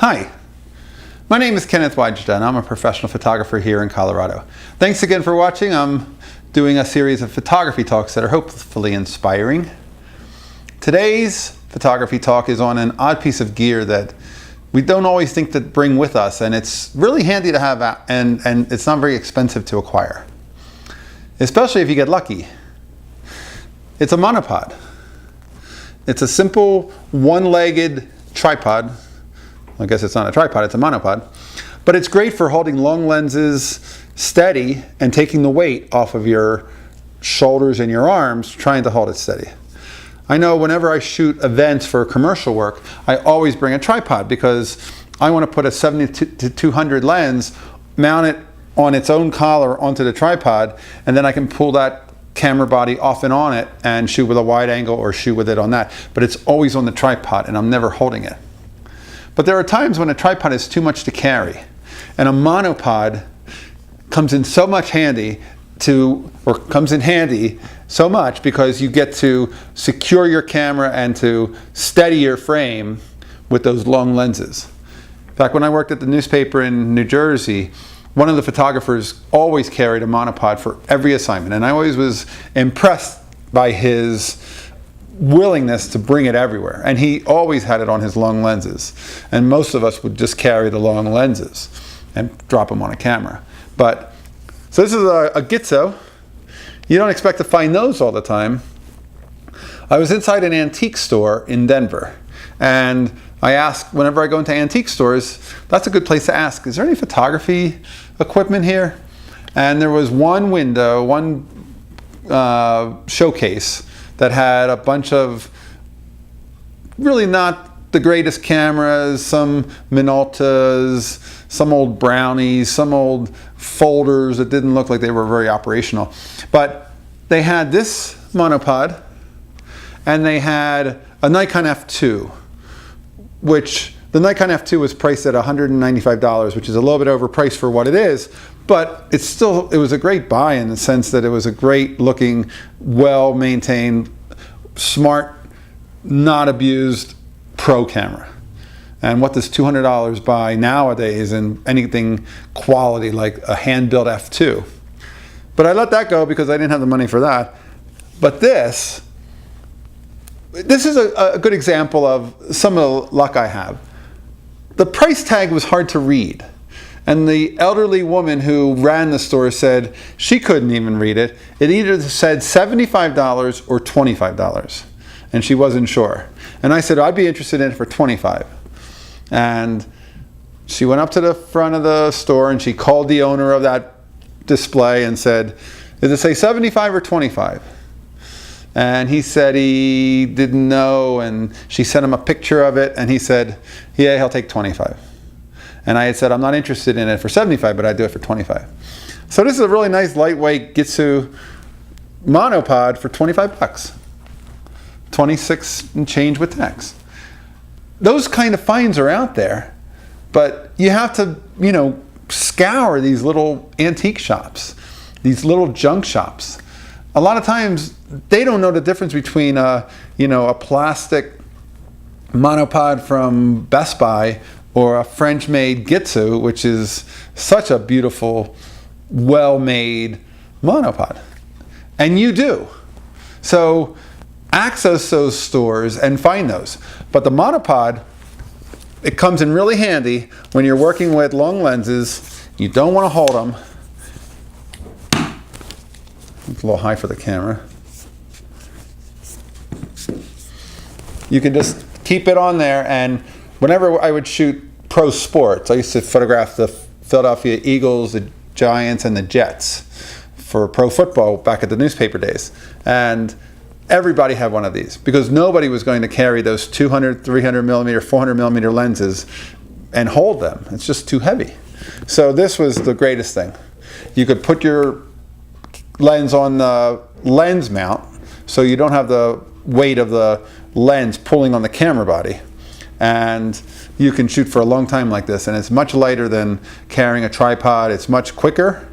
Hi, my name is Kenneth WAJDA and I'm a professional photographer here in Colorado. Thanks again for watching. I'm doing a series of photography talks that are hopefully inspiring. Today's photography talk is on an odd piece of gear that we don't always think to bring with us, and it's really handy to have and it's not very expensive to acquire, especially if you get lucky. It's a monopod. It's a simple one-legged tripod. I guess it's not a tripod, it's a monopod. But it's great for holding long lenses steady and taking the weight off of your shoulders and your arms, trying to hold it steady. I know whenever I shoot events for commercial work, I always bring a tripod because I want to put a 70-200 lens, mount it on its own collar onto the tripod, and then I can pull that camera body off and on it and shoot with a wide angle or shoot with it on that. But it's always on the tripod and I'm never holding it. But there are times when a tripod is too much to carry, and a monopod comes in so handy so much because you get to secure your camera and to steady your frame with those long lenses. In fact, when I worked at the newspaper in New Jersey, one of the photographers always carried a monopod for every assignment, and I always was impressed by his willingness to bring it everywhere, and he always had it on his long lenses, and most of us would just carry the long lenses and drop them on a camera. But so this is a Gitzo. You don't expect to find those all the time. I was inside an antique store in Denver, and I ask, whenever I go into antique stores, that's a good place to ask, is there any photography equipment here? And there was one window, one showcase that had a bunch of really not the greatest cameras, some Minoltas, some old Brownies, some old folders that didn't look like they were very operational. But they had this monopod, and they had a Nikon F2, which the Nikon F2 was priced at $195, which is a little bit overpriced for what it is, but it was a great buy in the sense that it was a great looking, well-maintained, smart, not abused pro camera. And what does $200 buy nowadays in anything quality like a hand-built F2? But I let that go because I didn't have the money for that. But this is a good example of some of the luck I have. The price tag was hard to read. And the elderly woman who ran the store said she couldn't even read it. It either said $75 or $25. And she wasn't sure. And I said, I'd be interested in it for $25. And she went up to the front of the store and she called the owner of that display and said, did it say 75 or 25? And he said he didn't know, and she sent him a picture of it, and he said, yeah, he'll take 25. And I had said, I'm not interested in it for 75, but I'd do it for 25. So this is a really nice, lightweight Gitzo monopod for 25 bucks. 26 and change with tax. Those kind of finds are out there, but you have to, scour these little antique shops, these little junk shops. A lot of times they don't know the difference between a plastic monopod from Best Buy or a French-made Gitzo, which is such a beautiful, well-made monopod. And you do. So access those stores and find those. But the monopod, it comes in really handy when you're working with long lenses. You don't want to hold them. It's a little high for the camera. You can just keep it on there, and whenever I would shoot pro sports, I used to photograph the Philadelphia Eagles, the Giants, and the Jets for pro football back at the newspaper days. And everybody had one of these because nobody was going to carry those 200, 300 millimeter, 400 millimeter lenses and hold them. It's just too heavy. So this was the greatest thing. You could put your lens on the lens mount so you don't have the weight of the lens pulling on the camera body, and you can shoot for a long time like this, and it's much lighter than carrying a tripod. It's much quicker.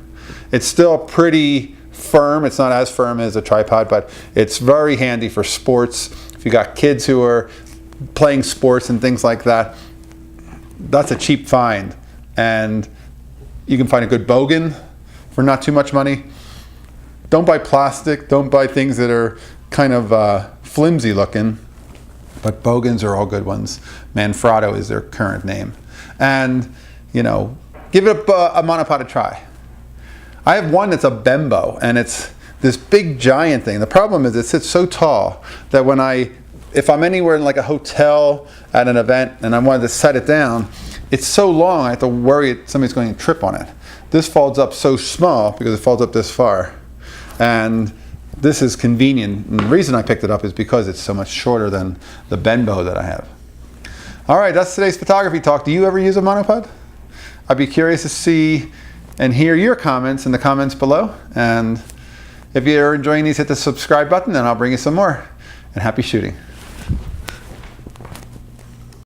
It's still pretty firm. It's not as firm as a tripod, but it's very handy for sports. If you got kids who are playing sports and things like that, that's a cheap find. And you can find a good Bogan for not too much money. Don't buy plastic, don't buy things that are kind of flimsy looking, but Bogans are all good ones. Manfrotto is their current name. And, you know, give it a monopod a try. I have one that's a Bembo, and it's this big giant thing. The problem is it sits so tall that if I'm anywhere in like a hotel at an event and I wanted to set it down, it's so long I have to worry somebody's going to trip on it. This folds up so small because it folds up this far. And this is convenient. And the reason I picked it up is because it's so much shorter than the Bembo that I have. All right, that's today's photography talk. Do you ever use a monopod? I'd be curious to see and hear your comments in the comments below. And if you're enjoying these, hit the subscribe button and I'll bring you some more. And happy shooting.